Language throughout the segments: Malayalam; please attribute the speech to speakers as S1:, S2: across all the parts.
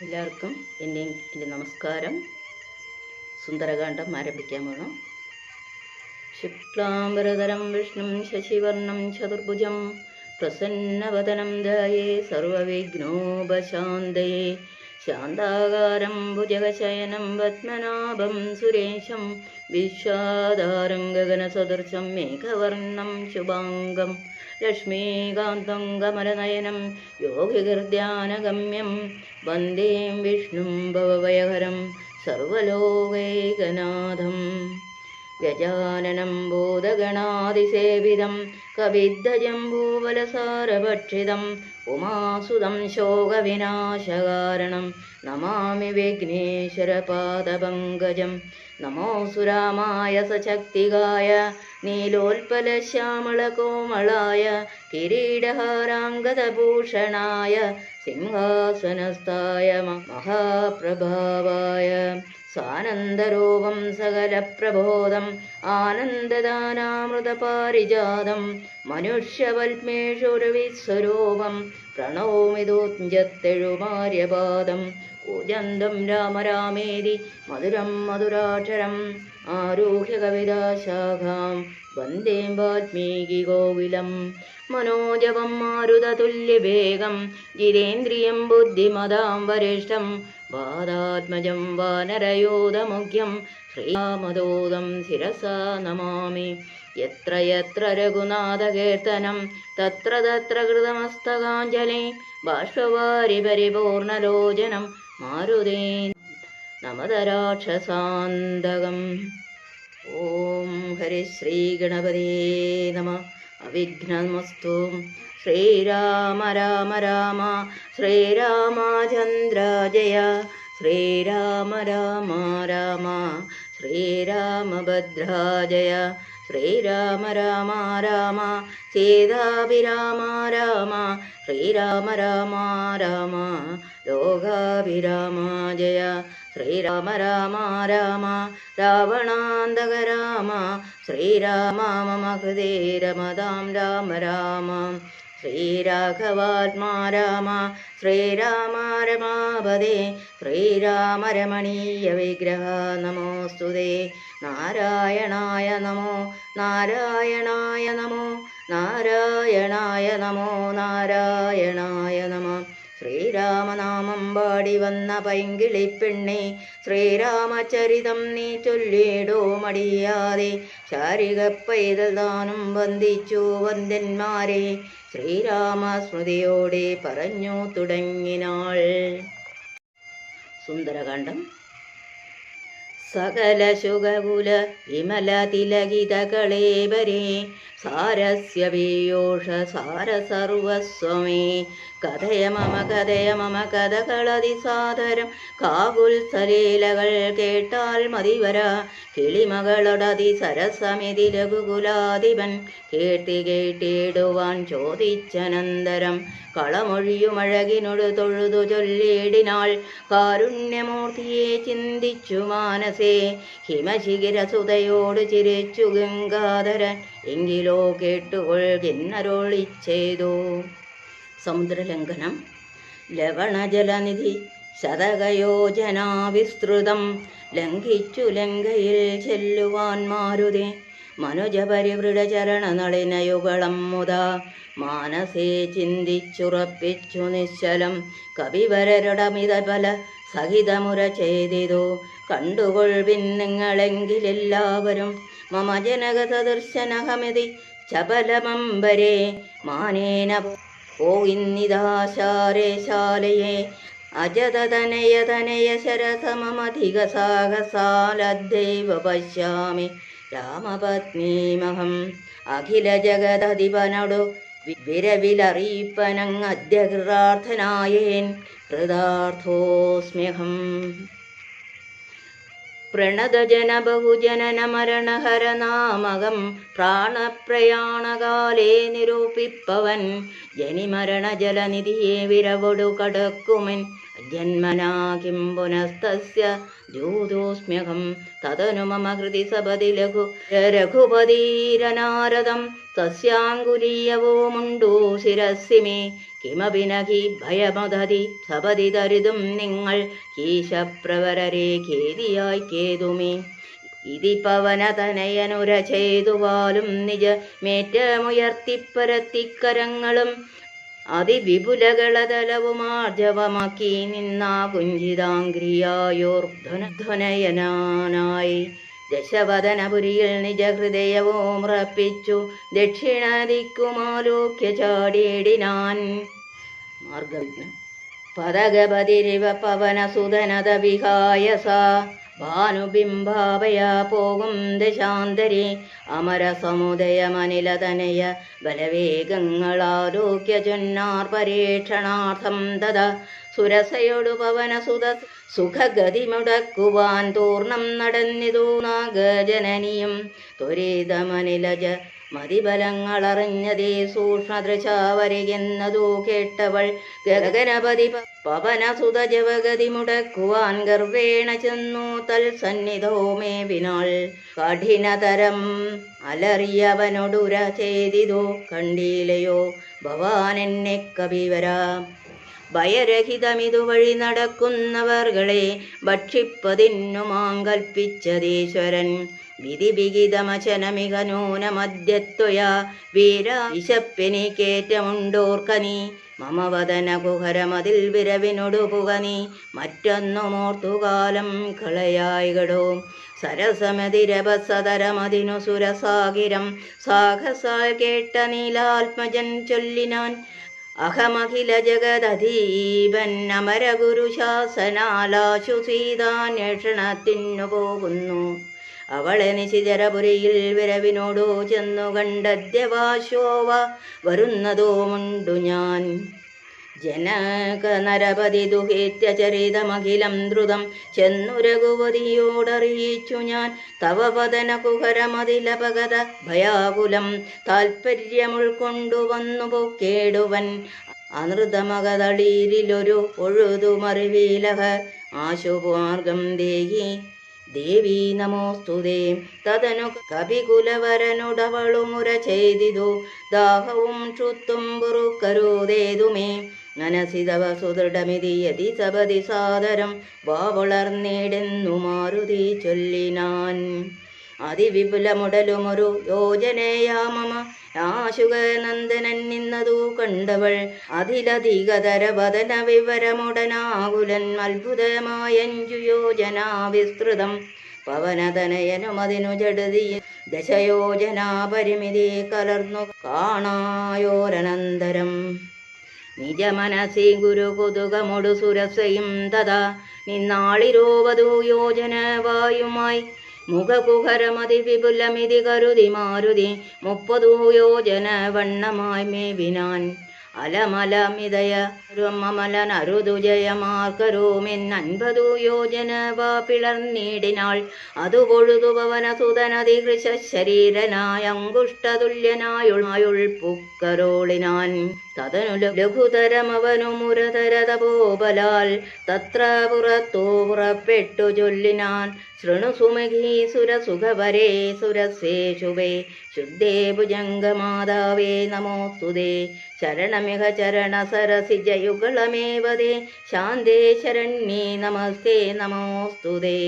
S1: എല്ലാവർക്കും എൻ്റെ നമസ്കാരം. സുന്ദരകാന്ഡം ആരംഭിക്കാൻ വേണം. ശുക്ലാംബരധരം വിഷ്ണും ശശിവർണം ചതുർഭുജം പ്രസന്നവദനം ധ്യായേ സർവവിഘ്നോപശാന്തയേ ശാന്താകാരം ഭുജഗശയനം പത്മനാഭം സുരേശം വിശ്വാധാരം ഗഗനസദൃശം മേഘവർണം ശുഭാംഗം ലക്ഷ്മീകാന്തം കമലനയനം യോഗിഹൃദ്യാനഗമ്യം വന്ദേ വിഷ്ണും ഭവഭയഹരം സർവലോകൈകനാഥം ഗജാനനം ഭൂതഗണാതിസേവിതം കവിദ്ധജംബൂഫലസാരഭക്ഷിതം ഉമാസുതം ശോകവിനാശകാരണം നമാമി വിഘ്നേശ്വരപാദപങ്കജം. നമോऽस्तु രാമായ സശക്തികായ നീലോൽപലശ്യാമളകോമളായ കിരീടഹാരാംഗദഭൂഷണായ സിംഹാസനസ്ഥായ മഹാപ്രഭാവായ സാനന്ദരൂപം സകലപ്രബോധം ആനന്ദദാനാമൃതപാരിജാതം മനുഷ്യവൽമേഷുരവിസ്വരൂപം പ്രണോമി ദുഞ്ജത്തെഴുമാര്യപാദം കൂജന്തം രാമ രാമേതി മധുരം മധുരാക്ഷരം ആരുഹ്യ കവിതാശാഖാം വന്ദേ വാൽമീകികോവിലം. മനോജവം മാരുതതുല്യവേഗം ജിതേന്ദ്രിയം ബുദ്ധിമതാം വരിഷ്ഠം വാദാത്മജം വാനരയോധമുഖ്യം ശ്രീരാമദൂതം ശിരസാ നമാമി. യത്ര യത്ര രഘുനാഥകീർത്തനം തത്ര തത്ര കൃതമസ്തകാഞ്ജലി ബാഷ്പവാരി പരിപൂർണലോചനം മാരുതേ നമത രാക്ഷസാന്തകം. ഓം ഹരിശ്രീ ഗണപതിയേ നമഃ. അവിഘ്നമസ്തു. ശ്രീരാമ രാമ രാമ ശ്രീരാമചന്ദ്ര ജയ ശ്രീരാമ രാമ രാമ ശ്രീരാമഭദ്ര ജയ ശ്രീരാമ രാമ രാമ സീതാഭിരാമ രാമ ശ്രീരാമ രാമ രാമ ലോകാഭിരാമ ജയ ശ്രീരാമ രാമ രാമ രാവണാന്തക രാമ ശ്രീരാമ മമ ഹൃദേ രമതാം രാമ രാമ ശ്രീരാഘവാത്മാ രാമ ശ്രീരാമ രമാപദേ ശ്രീരാമ രമണീയ വിഗ്രഹ നമോസ്തുതേ. നാരായണായ നമോ നാരായണായ നമോ നാരായണായ നമോ നാരായണായ നമോ. ശ്രീരാമനാമം പാടി വന്ന പൈങ്കിളിപ്പെണ്ണെ ശ്രീരാമചരിതം നീ ചൊല്ലിടോ മടിയാതെ ശാരിക പൈതൽ താനും വന്ദിച്ചു വന്ദ്യന്മാരെ ശ്രീരാമസ്മൃതിയോടെ പറഞ്ഞു തുടങ്ങിനാൾ. സുന്ദരകാന്ഡം. സകല ശുഗകുല വിമല തിലകിത കളേബരേ സാരസ്യ പീയൂഷ സാര സർവസ്വമേ കഥയ മമ കഥകളതിസാദരം കാകുൽസലീലകൾ കേട്ടാൽ മതിവര കിളിമകളൊടതി സരസമിതി രഘുകുലാധിപൻ കീർത്തി കേട്ടിടുവാൻ ചോദിച്ചനന്തരം കളമൊഴിയുമഴകിനൊടു തൊഴുതു ചൊല്ലിയിടിനാൾ. കാരുണ്യമൂർത്തിയെ ചിന്തിച്ചു മാനസേ ഹിമശിഖിരസുതയോട് ചിരിച്ചു ഗംഗാധരൻ എങ്കിലോ കേട്ടുകൊൾകിന്നരുളി ചെയ്തു. സമുദ്രലംഘനം. ലവണജലനിധി ശതകയോജനാ വിസ്തൃതം ലംഘിച്ചു ലങ്കയിൽ ചെല്ലുവാൻ മാരുതേ മനുജപരിവൃഢചരണ നളിനയുഗളം മുതാ മാനസേ ചിന്തിച്ചുറപ്പിച്ചു നിശ്ചലം കവിവരരുടമിത പല സഹിതമുര ചെയ്തിതു കണ്ടുകൊൾവിൻ നിങ്ങളെങ്കിലെല്ലാവരും മമ ജനകസദർശനഹമിതി ചപലമംബരേ മാനേന പോയിന്നിദാശാരേശാലയേ അജതനയ ശരസമധിക സാഹസാലദ്ദൈവ പശ്യാമി രാമപത്നീമഹം. അഖില ജഗദധിപനോടു വിരവിലറിയിപ്പനങ്ങദ്യ കൃതാർത്ഥനായേൻ കൃതാർത്ഥോസ്മ്യഹം. പ്രണതജന ബഹുജനനമരണഹരനാമകം പ്രാണപ്രയാണകാലേ നിരൂപിപ്പവൻ ജനിമരണജലനിധിയെ വിരവൊടു കടക്കുമൻ ജന്മനാകിം പുനസ്തസ്യ ദ്യൂതോസ്മ്യഹം. തദനു മമ ഹൃദി സപതി രഘുപതീരനാരദം തസ്യാങ്കുലീയവോമുണ്ടു ശിരസ്സി മേ കിമപി നഹി ഭയമദതി സപതി തരിതും നിങ്ങൾ കീശപ്രവരരെ ഖേദിയായി കേതുമേ ഇതി പവനതനയനുര ചെയ്തുവാലും നിജ മേറ്റമുയർത്തിപ്പരത്തിക്കരങ്ങളും അതിവിപുലകളതലവുമാർജവമാക്കി നിന്ന കുഞ്ചിതാംഗ്രിയായോർധ്വനയനായി ദശവദനപുരിയിൽ നിജഹൃദയവും ഉറപ്പിച്ചു ദക്ഷിണദിക്കുമാലോക്യ ചാടിയിടിനാൻ മാർഗവിഘ്നം പദഗപതിരിവ പവനസുതനത വിഹായസ ഭാനുബിംബാവയ പോകും ദശാന്തരി അമരസമുദയമനിലതനയ ബലവേഗങ്ങളാലോക്യ ചൊന്നാർ പരീക്ഷണാർത്ഥം തഥ സുരസയോടു പവനസുത സുഖഗതി മുടക്കുവാൻ തൂർണം നടന്നിതു നാഗജനനിയും ത്വരിതമനിലജ മതിബലങ്ങളറിഞ്ഞതേ സൂക്ഷ്മദൃശാവരികെന്നതു കേട്ടവൾ ഗഗനപതി പവനസുത ജവഗതി മുടക്കുവാൻ ഗർവേണ ചെന്നു തൽസന്നിധോ മേവിനാൾ കഠിനതരം അലറിയവനൊടുര ചെയ്തിതോ കണ്ടീലയോ ഭവാനെന്നെ കവിവര ഭയരഹിതമിതുവഴി നടക്കുന്നവർകളെ ഭക്ഷിപ്പതിന്നു മാങ്കൽപ്പിച്ചതീശ്വരൻ വിധിവിഹിതമചനമിക നൂനമദ്യത്വയാ വീര വിശപ്പെനിക്കേറ്റമുണ്ടോർക്കനീ മമ വദന കുഹരമതിൽ വിരവിനൊടു പുകനീ മറ്റൊന്നുമോർത്തുകാലം കളയായികടോ സരസമതിരഭസതരമതിനു സുരസാഗിരം സാഹസാൽ കേട്ട നീലാത്മജൻ ചൊല്ലിനാൻ അഹമഖില ജഗദധീപൻ അമരഗുരു ശാസനാലാശു സീതാന്വേഷണത്തിനു പോകുന്നു അവളെ നിശിചരപുരിയിൽ വിരവിനോടു ചെന്നു കണ്ടദ്യവാശോവ വരുന്നതോമുണ്ടു ഞാൻ ജനക നരപതി ദുഹേത്യചരിതമഖിലം ദ്രുതം ചെന്നു രഘുപതിയോടറിയിച്ചു ഞാൻ തവ വദന കുഹരമതിലപഗത ഭയാകുലം താൽപര്യമുൾക്കൊണ്ടുവന്നു പൊക്കേടുവൻ അനൃതമകതളീരിലൊരു പൊഴുതുമറിവീലഹ ആശുമാർഗം ദേവി നമോസ്തുതേ തതനു കപികുലവരനുടവളുമുര ചെയ്തിതു ദാഹവും ക്ഷുത്തും പൊറുക്കരുതേതുമേ മനസി തവ സുദൃഢമിതി യതി സപതി സാദരം വാവളർന്നേടെന്നു മാരുതി ചൊല്ലിനാൻ അതിവിപുലമുടലുമൊരു യോജനയാമമ ആശുകനന്ദനൻ നിന്നതു കണ്ടവൾ അതിലധികതര വദന വിവരമുടനാകുലൻ അത്ഭുതമായഞ്ചു യോജനാ വിസ്തൃതം പവനതനയനുമതിനു ജഡതി ദശയോജനാ പരിമിതി കലർന്നു കാണായോരനന്തരം നിജമനസി ഗുരുകുതുകമൊടു സുരസയും തഥാ നിന്നാളിരോവതു യോജന വായുമായി മുഖകുഹരമതി വിപുലമിതി കരുതി മാരുതി 30 യോജന വണ്ണമായി മേവിനാൻ അലമലമിതയ മമലനരുതു ജയമാർക്കരോമെന്ന് 50 യോജന വാ പിളർന്നീടിനാൾ അതു പൊഴുതു പവനസുതനധികൃശ ശരീരനായ അങ്കുഷ്ടതുല്യനായുൾ പുക്കരോളിനാൻ തതനു ലഘുതരമവനു മുരതരതപോബലാൽ തത്ര പുറത്തോ പുറപ്പെട്ടു ചൊല്ലിനാൻ ശൃണു സുമഖീ സുരസുഖവരേ സുരസേ ശുഭേ ശുദ്ധേ ഭുജംഗമാതാവേ നമോസ്തുതേ ശരണമിഹ ചരണ സരസിജയുഗളമേവതേ ശാന്തേ ശരണ്യേ നമസ്തേ നമോസ്തുതേ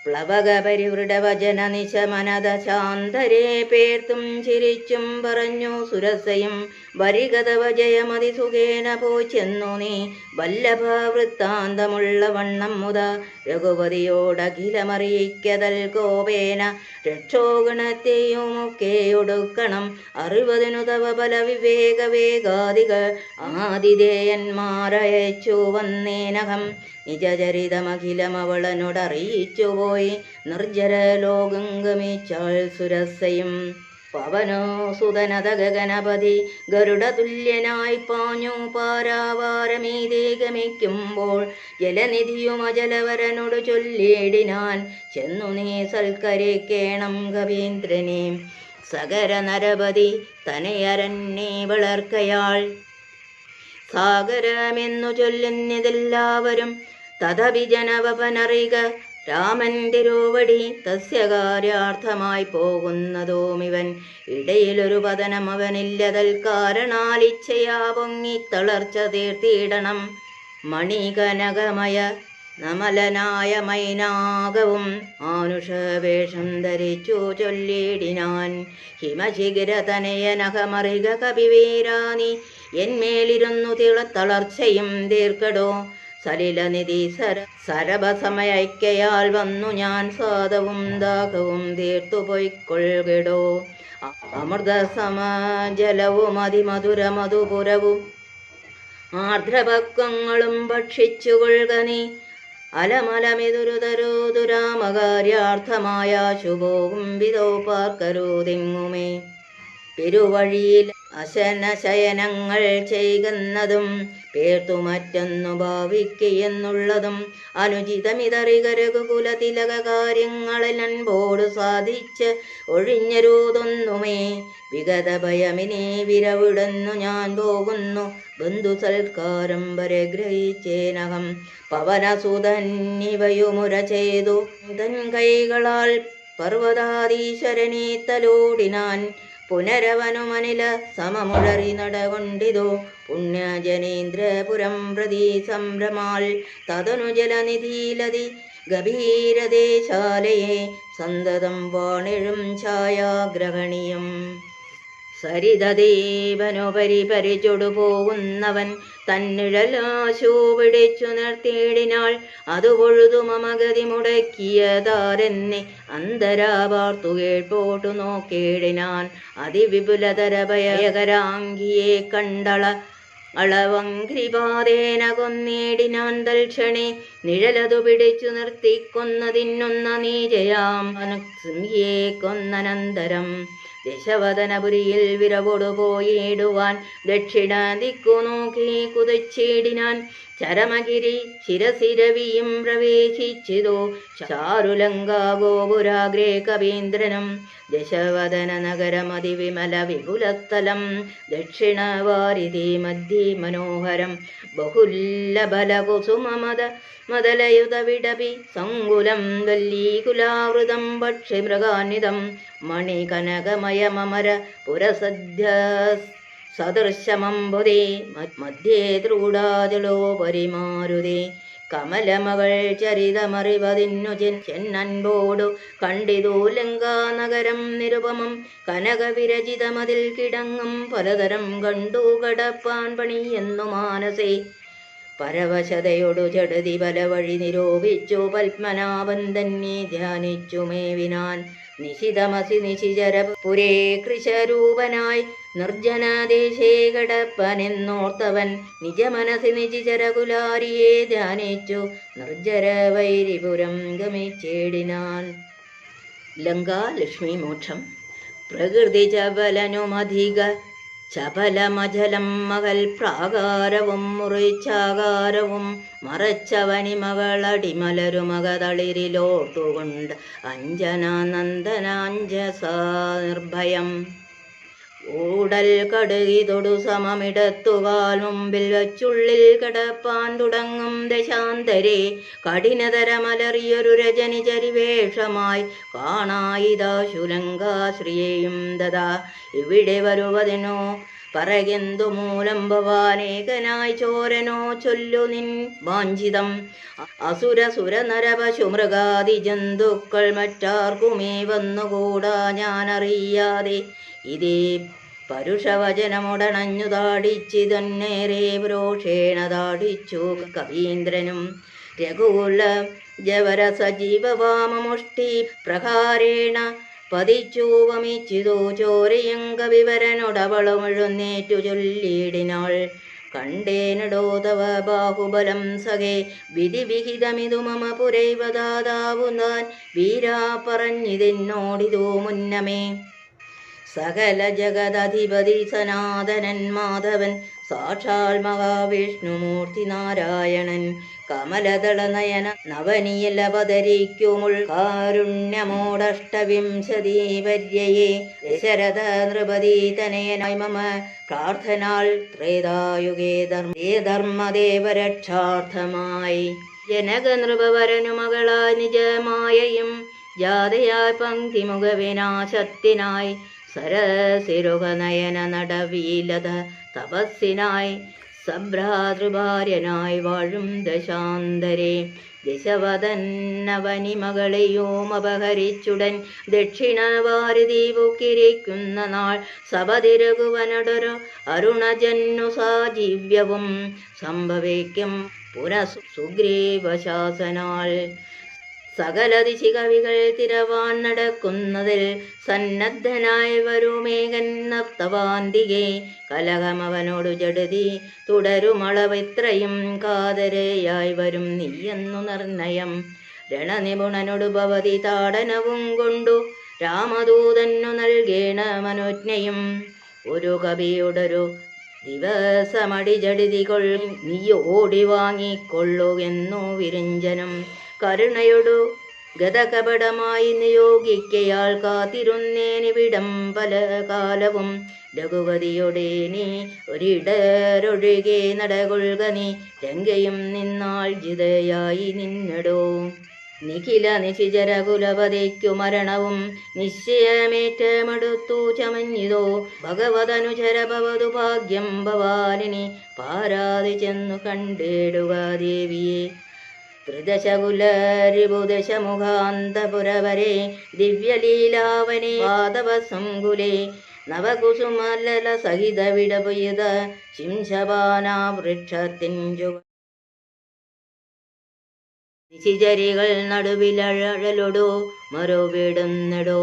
S1: പ്ലവകപരിവൃഢവചന നിശമനത ശാന്തരേ പേർത്തും ചിരിച്ചും പറഞ്ഞു സുരസയും വരികതവ ജയമതി സുഖേന പോച്ചെന്നു നീ വല്ലഭ വൃത്താന്തമുള്ള വണ്ണം മുത രഘുപതിയോടഖിലമറിയിക്കതൽ കോപേന രക്ഷോഗണത്തെയുമൊക്കെ ഒടുക്കണം 60 തവ ബല വിവേക വേഗാദിക ആതിഥേയന്മാരയച്ചു വന്നേനകം നിജചരിതമഖിലമവളനോടറിയിച്ചു പോയി നിർജ്ജര ലോകം ഗമിച്ചാൾ സുരസയും പവനോ സുതനത ഗഗനപതി ഗരുഡതുല്യനായി പാഞ്ഞു പാരാവാരമീതേ ഗമിക്കുമ്പോൾ ജലനിധിയും അജലവരനോട് ചൊല്ലിയിടിനാൻ ചെന്നു നീ സൽക്കരിക്കേണം കവീന്ദ്രനെ സകര നരപതി തനയരന്നെ വളർക്കയാൾ സാഗരമെന്നു ചൊല്ലുന്നതെല്ലാവരും തഥപി ജനവപനറിക രാമൻ തിരുവടി തസ്യ കാര്യാർത്ഥമായി പോകുന്നതോമിവൻ. ഇടയിലൊരു പതനം അവനില്ലതൽ കാരണാലിച്ഛയാ പൊങ്ങി തളർച്ച തീർത്തിയിടണം. മണികനകമയ നമലനായ മൈനാകവും മാനുഷവേഷം ധരിച്ചു ചൊല്ലിടിനാൻ. ഹിമശിഖിരതനയനഹമറിക കവിവീരാനി എന്മേലിരുന്നു തളർച്ചയും തീർക്കടോ. സലിലനിധി സരഭസമയക്കയാൽ വന്നു ഞാൻ സാധവും ദാഹവും തീർത്തു പൊയ്ക്കൊള്ളിടോ. അമൃതസമജലവും അതിമധുര മധുപുരവും ആർദ്രപക്വങ്ങളും ഭക്ഷിച്ചുകൊള്ളുക നീ. അലമലമിതുരുതരോ ദുരാമകാര്യാർത്ഥമായ ശുഭവും വിധോ പാർക്കരുതെങ്ങുമേ. പെരുവഴിയിൽ അശനശയനങ്ങൾ ചെയ്യുന്നതും പേർത്തു മറ്റൊന്നു ഭാവിക്കുകയെന്നുള്ളതും അനുചിതമിതറികരകുല തിലക കാര്യങ്ങളിൽ അൻപോട് സാധിച്ച് ഒഴിഞ്ഞരുതൊന്നുമേ. വിഗത ഭയമിനെ വിരവിടുന്നു ഞാൻ പോകുന്നു ബന്ധു സൽക്കാരം വരെ ഗ്രഹിച്ചേനകം. പവനസുതന്നിവയുമുര ചെയ്തു തൻ കൈകളാൽ പർവ്വതാധീശ്വരനെ തലോടിനാൻ. പുനരവനുമനില സമമുഴറി നടകൊണ്ടിതോ പുണ്യജനേന്ദ്രപുരം പ്രതി സംഭ്രമാൽ. തതനു ജലനിധിയിലതി ഗഭീരദേശാലയെ സന്തതം വാണിഴും ഛായാഗ്രഹണീയം. സരിതദേവനുപരി പരിചൊടു പോകുന്നവൻ തന്നിഴലാശു പിടിച്ചു നിർത്തിയിടിനാൾ. അത് പൊഴുതു മമഗതി മുടക്കിയതാരെന്നെ അന്തരാവാർത്തു കേൾപ്പോട്ടു നോക്കിയിടിനാൻ. അതിവിപുലതര ഭയകരാംഗിയെ കണ്ടള അളവംഘ്രിപാതേന കൊന്നിടിനാൻ തൽക്ഷണേ. നിഴലതു പിടിച്ചു നിർത്തിക്കൊന്നതിന്നൊന്ന നീജയാം സിംഹിയെ കൊന്നനന്തരം ദശവദനപുരിയിൽ വിരവോടു പോയിടുവാൻ ദക്ഷിണ ദിക്കു നോക്കി കുതിച്ചിടിനാൻ. ചരമഗിരി ശിരസിരവിയും പ്രവേശിച്ചിതോ ചാരുലങ്കാ ഗോപുരാഗ്രേ കവീന്ദ്രനും. ദശവദന നഗരമതിവിമല വിപുലസ്ഥലം ദക്ഷിണവാരിധി മധ്യേ മനോഹരം. ബഹുല്ലബലകുസുമമത മദലയുത വിടപി സങ്കുലം വല്ലീകുലാവൃതം പക്ഷിമൃഗാന്വിതം. മണികനകമയമമര പുരസദ്യ സദൃശമംബുദേ മധ്യേ ത്രൂഢാജലോ പരിമാരുതേ. കമലമകൾ ചരിതമറിവതിന്നു ചെന്നൻപോടു കണ്ടിതു ലങ്കാനഗരം നിരുപമം. കനകവിരചിതമതിൽ കിടങ്ങും പലതരം കണ്ടു കടപ്പാൻ പണിയെന്നു മാനസേ. പരവശതയൊടു ചടുതി പല വഴി നിരോപിച്ചു പത്മനാഭൻ തന്നെ ധ്യാനിച്ചു മേവിനാൻ. നിശിതമസി നിശിചര പുരേ കൃശരൂപനായി നിർജ്ജനദേശേ കടപ്പനെന്നോർത്തവൻ നിജമനസി നിശിചരകുലാരിയെ ധ്യാനിച്ചു നിർജ്ജര വൈരിപുരം ഗമിച്ചേടിനാൻ. ലങ്കാ ലക്ഷ്മി മോക്ഷം. പ്രകൃതി ചപലനുമധിക ചപലമജലം മകൾ പ്രാകാരവും മുറിച്ചാകാരവും മറച്ചവനിമകളടിമലരുമകതളിരിലോട്ടുകൊണ്ട് അഞ്ജനാനന്ദനാഞ്ജസാ നിർഭയം. ഊടൽ കടുകിതൊടു സമമിടത്തുകാൽ മുമ്പിൽ വച്ചുള്ളിൽ കിടപ്പാൻ തുടങ്ങും ദശാന്തരെ. കഠിനതരമലറിയൊരു രജനി ചരിവേഷമായി കാണായിതാശുലങ്കാശ്രിയേയും ദദാ. ഇവിടെ വരുവതിനോ പറകെന്തു മൂലം ഭവാനേകനായി ചോരനോ ചൊല്ലു നിൻ വാഞ്ചിതം. അസുരസുര നരപശു മൃഗാദി ജന്തുക്കൾ മറ്റാർക്കുമേ വന്നുകൂടാ ഞാനറിയാതെ. ഇതേ പരുഷവചനമുടണഞ്ഞു താടിച്ചിതന്നേറെ പുരോഷേണ താടിച്ചു കവീന്ദ്രനും. രഘുകുല ജവര സജീവവാമമുഷ്ടി പ്രഹാരേണ പതിച്ചു വമിച്ചിതു ചോരയും കവിവരനോടവളുമെഴുന്നേറ്റു ചൊല്ലിയിടിനാൾ. കണ്ടേനടോ തവ ബാഹുബലം സഖേ വിധിവിഹിതമിതു മമ പുരൈവദാതാവുന്നാൻ. വീരാ പറഞ്ഞിതെന്നോടിതു മുന്നമേ. സകല ജഗദധിപതി സനാതനൻ മാധവൻ സാക്ഷാൽ മഹാവിഷ്ണുമൂർത്തി നാരായണൻ. കമലദളനയന നവനിയലവതരിക്കുമുൾ കാരുണ്യമോടഷ്ടവിംശതി പര്യയെ. ദശരഥ നൃപതി തനയനായി മമ പ്രാർത്ഥനാൾ ത്രേതായുഗേ ധർമ്മദേവരക്ഷാർത്ഥമായി. ജനക നൃപവരനു മകളായി നിജമായയും ജാതയായി പങ്ക്തിമുഖ വിനാശത്തിനായി സരസിരുഹ നയന നടവീലത തപസ്സിനായി സഭ്രാതൃഭാര്യനായി വാഴും ദശാന്തരെ ദിശവതന്നവനി മകളെയും അപഹരിച്ചുടൻ ദക്ഷിണവാരിധി പൊക്കിരിക്കുന്ന നാൾ സപതിരകുവനടൊരു അരുണജന്നു സാജീവ്യവും സംഭവിക്കും സുഗ്രീവശാസനാൽ. സകല ദിശികവികൾ തിരവാൻ നടക്കുന്നതിൽ സന്നദ്ധനായി വരുമേകൻ നർത്തവാന്തികെ കലഹമവനോടു ജഡതി തുടരുമളവിത്രയും കാതരയായി വരും നീയെന്നു നിർണയം. രണനിപുണനോടു ഭവതി താടനവും കൊണ്ടു രാമദൂതന്നു നൽകേണ മനോജ്ഞയും. ഒരു കവിയോടൊരു ദിവസമടി ജഡിതികൊൾ നീ ഓടി വാങ്ങിക്കൊള്ളു എന്നു വിരിഞ്ചനും. കരുണയൊടു ഗതകപടമായി നിയോഗിക്കയാൾ കാത്തിരുന്നേനിവിടം പല കാലവും. രഘുപതിയുടെ നീ ഒരിടരൊഴികെ നടകൊള്ളുക നീ ലങ്കയും നിന്നാൾ ജിതയായി നിന്നടോ. നിഖില നിശിചരകുലപതിക്കു മരണവും നിശ്ചയമേറ്റമെടുത്തു ചമഞ്ഞിതോ. ഭഗവതനുചരഭവതു ഭാഗ്യം ഭവാലിനി പാരാതി ചെന്നു കണ്ടിടുക ദേവിയെ. ത്രിദശകുലരിപുദശമുഖാന്തപുരവരെ ദിവ്യലീലാവനെ വാതവസംകുലേ നവകുസുമലല സഹിത വിടപുയത ശിംശപാനാ വൃക്ഷത്തിൻ നിശിചരികൾ നടുവിലഴലൊടോ മറുവിടുന്നിടോ.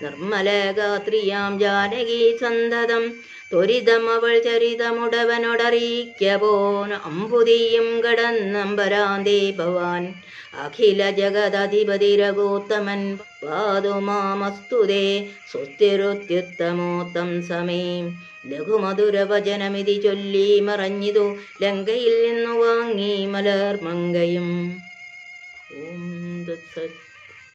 S1: നിർമ്മലഗാത്രിയാം ജാനകി സന്തതം ത്വരിതം അവൾ ചരിതമുടവനൊടറിയിക്കപോൻ. അമ്പുതിയും കടന്നമ്പരാന്തേ ഭവാൻ അഖില ജഗദധിപതി രഘോത്തമൻ പാതുമാമസ്തുതേ സ്വസ്തിരുത്യുത്തമോത്തം സമേ. ലഘുമധുരവചനമിതി ചൊല്ലി മറഞ്ഞിതു ലങ്കയിൽ നിന്നു വാങ്ങി മലർമങ്കയും. ഓം തത്സത്.